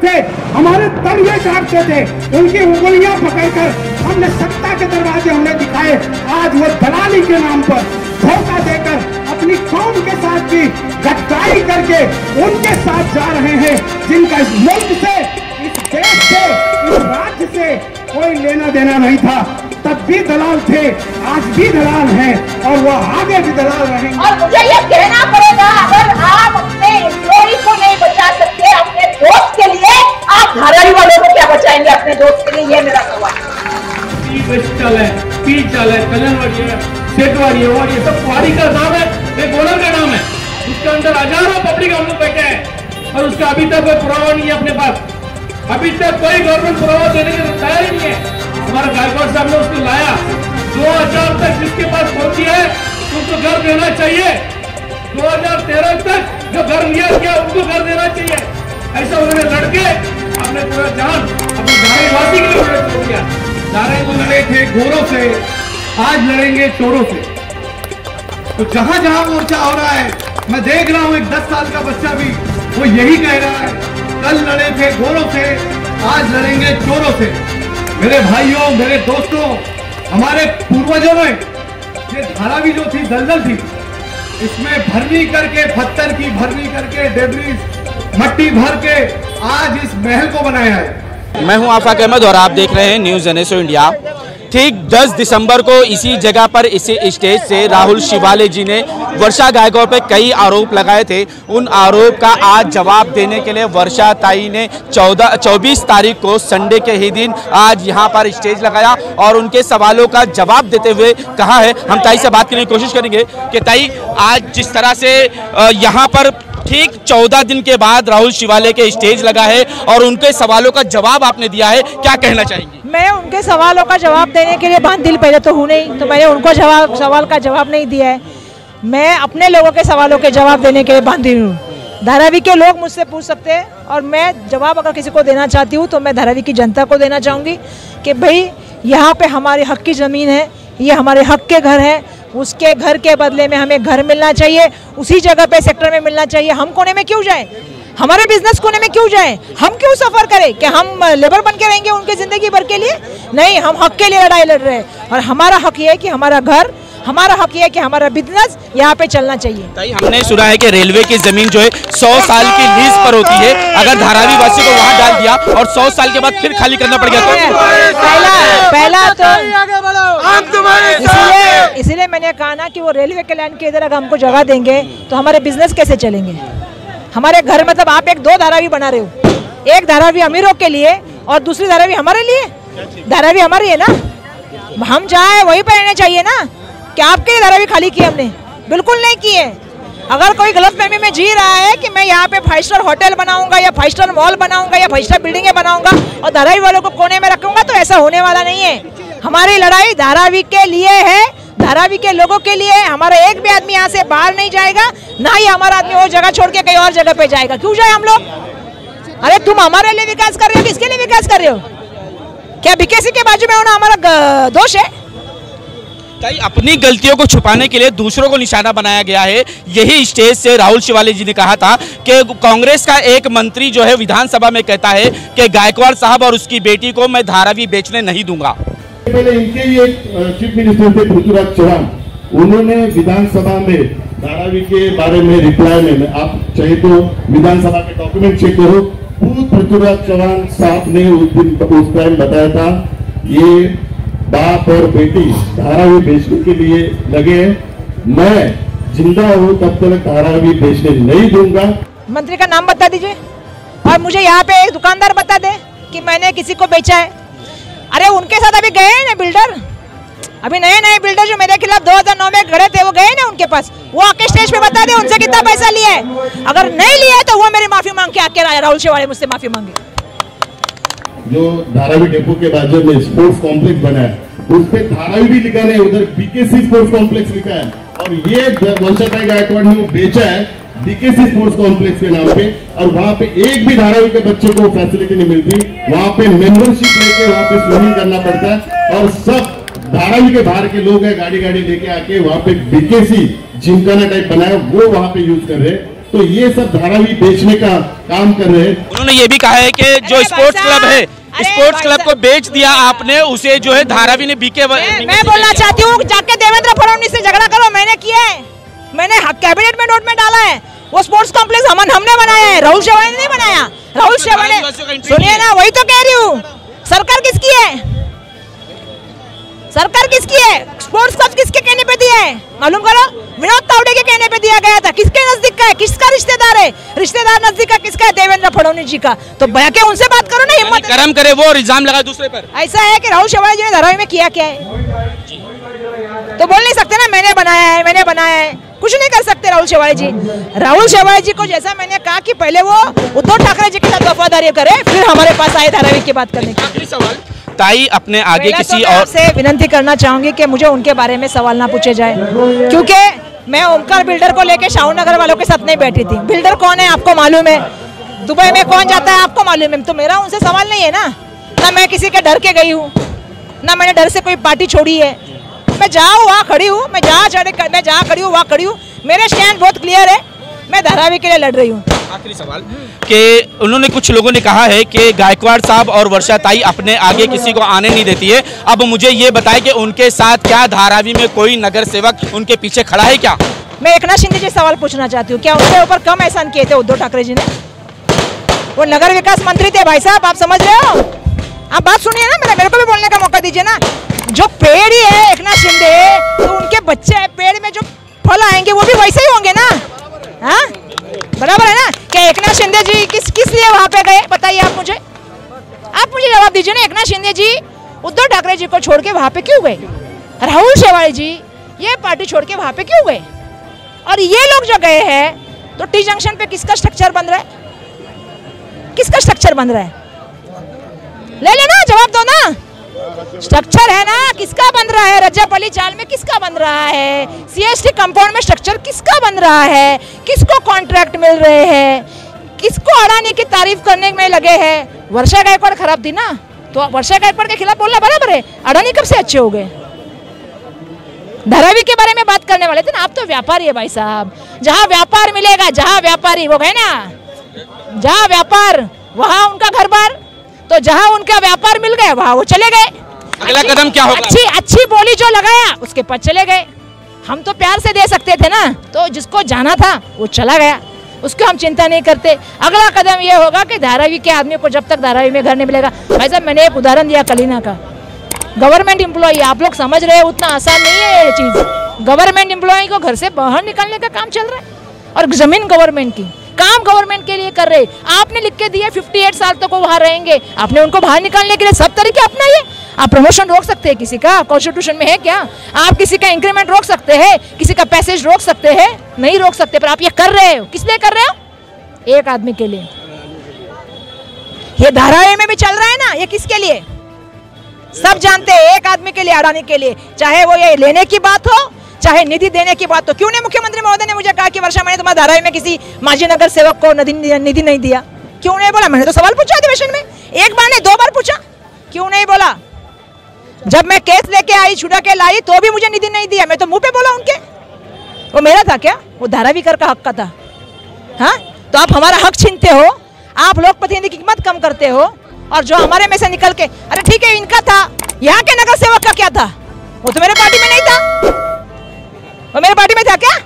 थे, हमारे तलवे चाटते थे, उनकी उंगलियां पकड़कर हमने सत्ता के दरवाजे हमने दिखाए। आज वो दलाली के नाम पर धोखा देकर अपनी कौम के साथ भी गद्दारी करके उनके साथ जा रहे हैं, जिनका इस मुल्क से, इस देश से, इस राज्य से कोई लेना देना नहीं था। तब भी दलाल थे, आज भी दलाल हैं और वो आगे भी दलाल रहेंगे। और मुझे ये कहना पड़ेगा, अगर आप अपने एम्प्लॉय को नहीं बचा सकते अपने दोस्त के लिए, आप धारावी वालों को क्या बचाएंगे अपने दोस्त के लिए? ये मेरा सवाल है। पीच चाल है, कलनवाड़ी है, सेठवाड़ी है, और ये सब कुआरी का नाम है, एक ओनर का नाम है। उसके अंदर हजारों पब्लिक हम लोग बैठे हैं और उसका अभी तक कोई पुरावा नहीं है अपने पास। अभी तक कोई गवर्नमेंट पुरावा देने के लिए तैयार ही नहीं है। हमारा गायकवाड़ साहब ने उसको लाया, 2000 तक जिसके पास पहुंची है उसको घर देना चाहिए। 2013 तक जो घर लिया गया उनको घर देना चाहिए। ऐसा उन्होंने लड़के अपने पूरा जान अपने धारावासी के लिए छोड़ दिया। धारावी को लड़े थे घोरों से, आज लड़ेंगे चोरों से। तो जहां जहां मोर्चा हो रहा है, मैं देख रहा हूं एक 10 साल का बच्चा भी वो यही कह रहा है, कल लड़े थे घोरों से, आज लड़ेंगे चोरों से। मेरे भाइयों, मेरे दोस्तों, हमारे पूर्वजों में ये धारावी जो थी दलदल थी, इसमें भरनी करके, पत्थर की भरनी करके, डेब्रिस मट्टी भर के आज इस महल को बनाया है। मैं हूं आफाक अहमद और आप देख रहे हैं न्यूज़ NSO इंडिया। ठीक 10 दिसंबर को इसी जगह पर, इसी स्टेज से राहुल शिवाले जी ने वर्षा गायकवाड़ पे कई आरोप लगाए थे। उन आरोप का आज जवाब देने के लिए वर्षा ताई ने 24 तारीख को संडे के ही दिन आज यहां पर स्टेज लगाया और उनके सवालों का जवाब देते हुए कहा है। हम ताई से बात करने की कोशिश करेंगे कि ताई, आज जिस तरह से यहां पर ठीक 14 दिन के बाद राहुल शिवाले के स्टेज लगा है और उनके सवालों का जवाब आपने दिया है, क्या कहना चाहेंगी? मैं उनके सवालों का जवाब देने के लिए बांधिल पहले तो हूँ नहीं, तो मैंने उनको सवाल का जवाब नहीं दिया है। मैं अपने लोगों के सवालों के जवाब देने के लिए बांधिल हूँ। धारावी के लोग मुझसे पूछ सकते हैं और मैं जवाब अगर किसी को देना चाहती हूँ तो मैं धारावी की जनता को देना चाहूँगी कि भाई यहाँ पे हमारे हक की ज़मीन है, ये हमारे हक के घर है, उसके घर के बदले में हमें घर मिलना चाहिए, उसी जगह पे सेक्टर में मिलना चाहिए। हम कोने में क्यों जाएं? हमारे बिजनेस कोने में क्यों जाएं? हम क्यों सफर करें? क्या हम लेबर बन के रहेंगे उनके जिंदगी भर के लिए? नहीं, हम हक के लिए लड़ाई लड़ रहे हैं और हमारा हक ये है कि हमारा घर, हमारा हक ये है कि हमारा बिजनेस यहाँ पे चलना चाहिए। ताई, हमने सुना है कि रेलवे की जमीन जो है 100 साल की लीज पर होती है, अगर धारावी वासी को वहाँ डाल दिया और 100 साल के बाद फिर खाली करना पड़ गया तो पहला तो इसीलिए मैंने कहा ना कि वो रेलवे के लाइन के इधर अगर हमको जगह देंगे तो हमारे बिजनेस कैसे चलेंगे? हमारे घर मतलब आप एक 2 धारावी बना रहे हो, एक धारावी अमीरों के लिए और दूसरी धारावी हमारे लिए। धारावी हमारी है ना, हम चाहे वहीं पर रहने चाहिए ना। क्या आपके लिए धारावी खाली की हमने? बिल्कुल नहीं की है। अगर कोई गलतफहमी में जी रहा है कि मैं यहाँ पे 5 स्टार होटल बनाऊंगा या 5 स्टार मॉल बनाऊंगा या 5 स्टार बिल्डिंगें बनाऊंगा और धारावी वालों को कोने में रखूंगा, तो ऐसा होने वाला नहीं है। हमारी लड़ाई धारावी के लिए है, धारावी के लोगों के लिए। हमारा एक भी आदमी यहाँ से बाहर नहीं जाएगा, ना ही हमारा आदमी वो जगह छोड़ के कहीं और जगह पे जाएगा। क्यों जाए हम लोग? अरे तुम हमारे लिए विकास कर रहे हो, किसके लिए विकास कर रहे हो? क्या बीकेसी के बाजू में होना हमारा दोष है? ताई, अपनी गलतियों को छुपाने के लिए दूसरों को निशाना बनाया गया है। यही स्टेज से राहुल शिवाले जी ने कहा था कि कांग्रेस का एक मंत्री जो है विधानसभा में कहता है कि गायकवाड़ साहब और उसकी बेटी को मैं धारावी बेचने नहीं दूंगा। पहले इनके ही एक चीफ मिनिस्टर थे पृथ्वीराज चौहान, उन्होंने विधानसभा में धारावी के बारे में रिप्लाई में, आप चाहे तो विधानसभा के डॉक्यूमेंट चेक करो, पृथ्वीराज चौहान साहब ने उस टाइम बताया था ये बाप और बेटी धारावी बेचने के लिए लगे, मैं जिंदा हूँ तब तक धारावी बेचने नहीं दूंगा। मंत्री का नाम बता दीजिए और मुझे यहाँ पे एक दुकानदार बता दे कि मैंने किसी को बेचा है। अरे उनके साथ अभी गए हैं ना बिल्डर, अभी नए बिल्डर जो मेरे खिलाफ 2009 में खड़े थे, वो गए ना उनके पास, वो आके स्टेज पे बता दे उनसे कितना पैसा लिया है। अगर नहीं लिया है तो वो मेरी माफी मांग के आके राहुल शिवाले मुझसे माफी मांगे। जो धारावी डेपो के बाजू में स्पोर्ट्स कॉम्प्लेक्स बना है, उस पे धारावी भी लिखा है, उधर बीकेसी स्पोर्ट्स कॉम्प्लेक्स लिखा है, और ये वर्षा गायकवाड़ ने वो बेचा है बीकेसी स्पोर्ट्स कॉम्प्लेक्स के नाम पे, और वहाँ पे एक भी धारावी के बच्चे को फैसिलिटी नहीं मिलती। वहाँ पे मेंबरशिप लेके वहाँ पे स्विमिंग करना पड़ता है, और सब धारावी के बाहर के लोग हैं गाड़ी लेके आके वहाँ पे बीकेसी जिमखाना टाइप बनाया वो वहाँ पे यूज कर रहे हैं। तो ये सब धारावी बेचने का काम कर रहे हैं। उन्होंने ये भी कहा है कि जो स्पोर्ट्स क्लब है, स्पोर्ट्स क्लब को बेच दिया आपने, उसे जो है धारावी ने बीके। मैं बोलना चाहती हूँ, जाके देवेंद्र फडणवीस से झगड़ा करो। मैंने किया है, मैंने कैबिनेट में नोट में डाला है। वो स्पोर्ट्स कॉम्प्लेक्स हमने बनाया है, राहुल शेवाड़ी ने नहीं बनाया। राहुल शेवाड़ी ने, सुनिए ना, वही तो कह रही हूँ। सरकार किसकी है? सरकार किसकी है? स्पोर्ट्स क्लब किसके कहने पे दिया है मालूम करो? विनोद तावड़े के कहने पे दिया गया था। किसके नजदीक का है? किसका रिश्तेदार है? रिश्तेदार नजदीक का किसका है? देवेंद्र फडणवीस जी का। तो भैया के उनसे बात करो ना, हिम्मत कर्म करे वो और इल्जाम लगाए दूसरे पर। ऐसा है कि राहुल शेवाड़ी जी ने धारावी में किया क्या है? तो बोल नहीं सकते ना मैंने बनाया है, मैंने बनाया है। कुछ नहीं कर सकते राहुल शेवाड़ी जी। राहुल शेवाड़ी जी को जैसा मैंने कहा कि पहले वो उद्धव ठाकरे जी के साथ वफादारी करे, फिर हमारे पास आए धारावी की बात करने की। सवाल ताई, अपने आगे किसी और से विनती करना चाहूंगी कि मुझे उनके बारे में सवाल ना पूछे जाए, क्योंकि मैं ओमकार बिल्डर को लेके शाहू नगर वालों के साथ नहीं बैठी थी। बिल्डर कौन है आपको मालूम है? दुबई में कौन जाता है आपको मालूम है? तो मेरा उनसे सवाल नहीं है ना मैं किसी के डर के गई हूँ, ना मैंने डर से कोई पार्टी छोड़ी है। मैं जहाँ वहाँ खड़ी हूँ, मैं जहाँ खड़ी हूँ वहाँ खड़ी हूँ। मेरे स्टैंड बहुत क्लियर है, मैं धारावी के लिए लड़ रही हूँ। आखिरी सवाल कि उन्होंने, कुछ लोगों ने कहा है कि गायकवाड़ साहब और वर्षा ताई अपने आगे किसी को आने नहीं देती है। अब मुझे ये बताएं कि उनके साथ क्या धारावी में कोई नगर सेवक उनके पीछे खड़ा है क्या? मैं एकनाथ शिंदे जी सवाल पूछना चाहती हूँ, क्या उनके ऊपर कम एहसान किए थे उद्धव ठाकरे जी ने? वो नगर विकास मंत्री थे भाई साहब, आप समझ रहे हो? आप बात सुनिए ना, मेरे को भी बोलने का मौका दीजिए ना। जो पेड़ ही है एकनाथ शिंदे, तो उनके बच्चे पेड़ में जो फल आएंगे वो भी वैसे ही होंगे ना। हाँ, बराबर है ना? क्या एकनाथ शिंदे जी किस लिए वहां पे गए बताइए आप मुझे जवाब दीजिए ना। एकनाथ शिंदे जी उद्धव ठाकरे जी को छोड़ के वहां पे क्यों गए? राहुल शेवाड़ी जी ये पार्टी छोड़ के वहां पे क्यों गए? और ये लोग जो गए हैं, तो टी जंक्शन पे किसका स्ट्रक्चर बन रहा है? किसका स्ट्रक्चर बन रहा है? ले लेना, जवाब दो ना। स्ट्रक्चर है ना, किसका बन रहा है? रज्जापल्ली चाल में किसका बन रहा है? सीएसटी कंपाउंड में स्ट्रक्चर किसका बन रहा है? किसको कॉन्ट्रैक्ट मिल रहे हैं? किसको अडानी की तारीफ करने में लगे हैं? वर्षा गायकवाड़ खराब थी ना, तो वर्षा गायकवाड़ के खिलाफ बोलना बराबर है। अडानी कब से अच्छे हो गए? धारावी के बारे में बात करने वाले थे ना। आप तो व्यापारी है भाई साहब, जहाँ व्यापार मिलेगा, जहाँ व्यापारी वो गए ना, जहाँ व्यापार वहाँ उनका घर बार, तो जहाँ उनका व्यापार मिल गया वहाँ वो चले गए। अगला कदम क्या होगा? अच्छी बोली जो लगाया उसके पास चले गए। हम तो प्यार से दे सकते थे ना, तो जिसको जाना था वो चला गया, उसको हम चिंता नहीं करते। अगला कदम ये होगा कि धारावी के आदमी को जब तक धारावी में घर नहीं मिलेगा। भाई साहब, मैंने एक उदाहरण दिया कलीना का। गवर्नमेंट एम्प्लॉय, आप लोग समझ रहे हैं उतना आसान नहीं है ये चीज। गवर्नमेंट एम्प्लॉय को घर से बाहर निकालने का काम चल रहा है, और जमीन गवर्नमेंट की, काम गवर्नमेंट के लिए कर रहे। आपने लिख के दिया 58 साल तक वो वहां रहेंगे, आपने उनको बाहर निकालने के लिए सब तरीके अपनाइए। आप प्रमोशन रोक सकते हैं किसी का? कॉन्स्टिट्यूशन में है क्या? आप किसी का इंक्रीमेंट रोक सकते हैं? किसी का पैसेज रोक सकते हैं? नहीं रोक सकते, पर आप ये कर रहे हो। किस लिए कर रहे हो? एक आदमी के लिए। ये धारावी में भी चल रहा है ना, ये किसके लिए? सब जानते हैं, एक आदमी के लिए, अडानी के लिए। चाहे वो ये लेने की बात हो, चाहे निधि देने की बात हो। क्यों नहीं मुख्यमंत्री महोदय ने मुझे कहा कि वर्षा मैंने तुम्हारे धारावी में किसी माजी नगर सेवक को निधि नहीं दिया? क्यों नहीं बोला? मैंने तो सवाल पूछा अधिवेशन में, एक बार नहीं 2 बार पूछा। क्यों नहीं बोला? जब मैं केस लेके आई, छुड़ा के लाई, तो भी मुझे निधि नहीं दिया। मैं तो मुंह पे बोला उनके। वो मेरा था क्या? वो धारावीकर का हक का था। हाँ, तो आप हमारा हक छीनते हो, आप लोक प्रतिनिधि की कीमत कम करते हो, और जो हमारे में से निकल के, अरे ठीक है इनका था, यहाँ के नगर सेवक का क्या था? वो तो मेरे पार्टी में नहीं था। वो मेरे पार्टी में था क्या?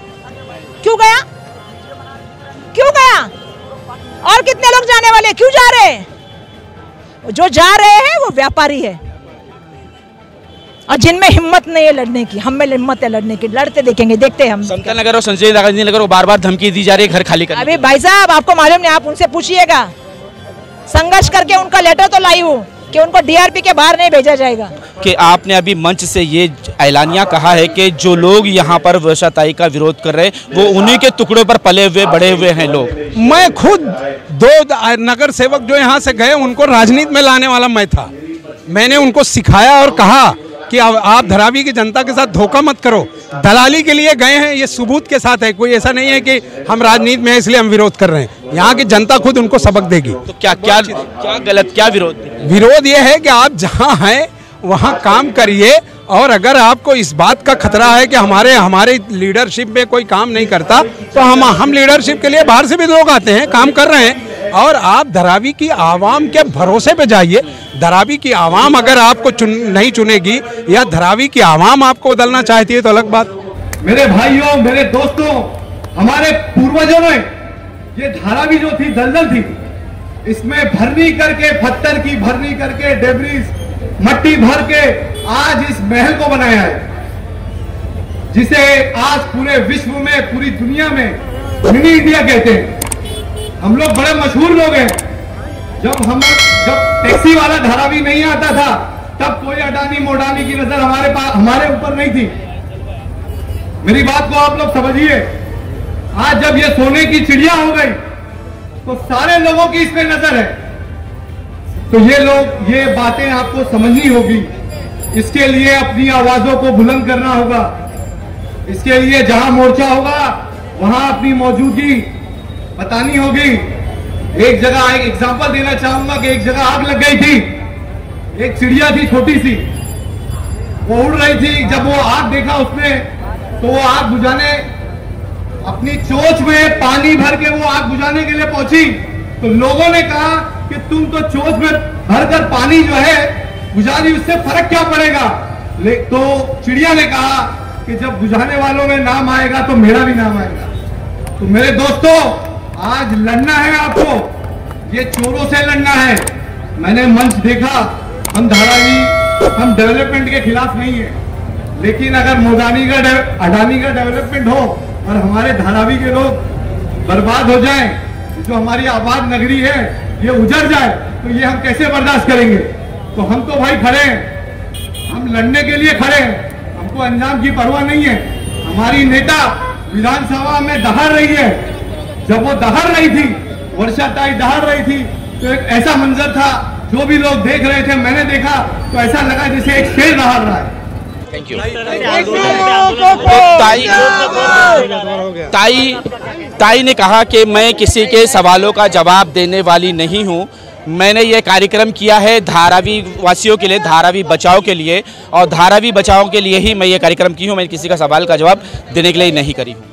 क्यों गया? क्यों गया? और कितने लोग जाने वाले? क्यों जा रहे हैं? जो जा रहे हैं वो व्यापारी है, और जिनमें हिम्मत नहीं है लड़ने की। हम में हिम्मत है लड़ने की, लड़ते देखेंगे, देखते हैं हम। समता नगर और संजय गांधी नगर को बार-बार धमकी दी जा रही है घर खाली करने। अभी भाई साहब आपको मालूम नहीं, आप उनसे पूछिएगा। संघर्ष करके उनका लेटर तो लाई हूँ कि उनको डीआरपी के बाहर नहीं भेजा जाएगा। कि आपने अभी मंच से ये ऐलानिया कहा है कि जो लोग यहाँ पर वर्षा ताई का विरोध कर रहे हैं वो उन्हीं के टुकड़ों पर पले हुए बड़े हुए हैं लोग। मैं खुद 2 नगर सेवक जो यहाँ से गए उनको राजनीति में लाने वाला मैं था। मैंने उनको सिखाया और कहा कि आप धारावी की जनता के साथ धोखा मत करो। दलाली के लिए गए हैं, ये सबूत के साथ है। कोई ऐसा नहीं है कि हम राजनीति में इसलिए हम विरोध कर रहे हैं। यहाँ की जनता खुद उनको सबक देगी। तो क्या क्या क्या गलत, क्या विरोध? विरोध ये है कि आप जहाँ हैं वहाँ काम करिए और अगर आपको इस बात का खतरा है कि हमारे लीडरशिप में कोई काम नहीं करता, तो हम लीडरशिप के लिए बाहर से भी लोग आते हैं, काम कर रहे हैं। और आप धारावी की आवाम के भरोसे पे जाइए। धारावी की आवाम अगर आपको नहीं चुनेगी या धारावी की आवाम आपको बदलना चाहती है तो अलग बात। मेरे भाइयों, मेरे दोस्तों, हमारे पूर्वजों ने ये धारावी जो थी दलदल थी, इसमें भरनी करके, पत्थर की भरनी करके, डेब्रिस मट्टी भर के आज इस महल को बनाया है, जिसे आज पूरे विश्व में, पूरी दुनिया में मिनी इंडिया कहते हैं। हम लोग बड़े मशहूर लोग हैं। जब टैक्सी वाला धारावी नहीं आता था, तब कोई अडानी मोडानी की नजर हमारे ऊपर नहीं थी। मेरी बात को आप लोग समझिए। आज जब ये सोने की चिड़िया हो गई, तो सारे लोगों की इस पे नजर है। तो ये बातें आपको समझनी होगी। इसके लिए अपनी आवाजों को बुलंद करना होगा। इसके लिए जहां मोर्चा होगा, वहां अपनी मौजूदगी बतानी होगी। एक जगह एक एग्जांपल देना चाहूंगा कि एक जगह आग लग गई थी। एक चिड़िया थी छोटी सी, वो उड़ रही थी। जब वो आग देखा उसने, तो वो आग बुझाने अपनी चोंच में पानी भर के वो आग बुझाने के लिए पहुंची। तो लोगों ने कहा कि तुम तो चोंच में भरकर पानी जो है बुझा दी, उससे फर्क क्या पड़ेगा। तो चिड़िया ने कहा कि जब बुझाने वालों में नाम आएगा तो मेरा भी नाम आएगा। तो मेरे दोस्तों, आज लड़ना है आपको, ये चोरों से लड़ना है। मैंने मंच देखा, हम धारावी, हम डेवलपमेंट के खिलाफ नहीं है, लेकिन अगर अडानी का डेवलपमेंट हो और हमारे धारावी के लोग बर्बाद हो जाएं, जो हमारी आबाद नगरी है ये उजड़ जाए, तो ये हम कैसे बर्दाश्त करेंगे। तो हम तो भाई खड़े हैं, हम लड़ने के लिए खड़े हैं, हमको अंजाम की परवाह नहीं है। हमारी नेता विधानसभा में दहाड़ रही है। जब वो दहाड़ रही थी, वर्षा ताई दहाड़ रही थी, तो एक ऐसा मंजर था, जो भी लोग देख रहे थे, मैंने देखा तो ऐसा लगा जैसे एक शेर दहाड़ रहा है। Thank you. ताई ने कहा कि मैं किसी के सवालों का जवाब देने वाली नहीं हूं। मैंने ये कार्यक्रम किया है धारावी वासियों के लिए, धारावी बचाओ के लिए, और धारावी बचाओ के लिए ही मैं ये कार्यक्रम की हूँ। मैं किसी का सवाल का जवाब देने के लिए नहीं करी हूँ।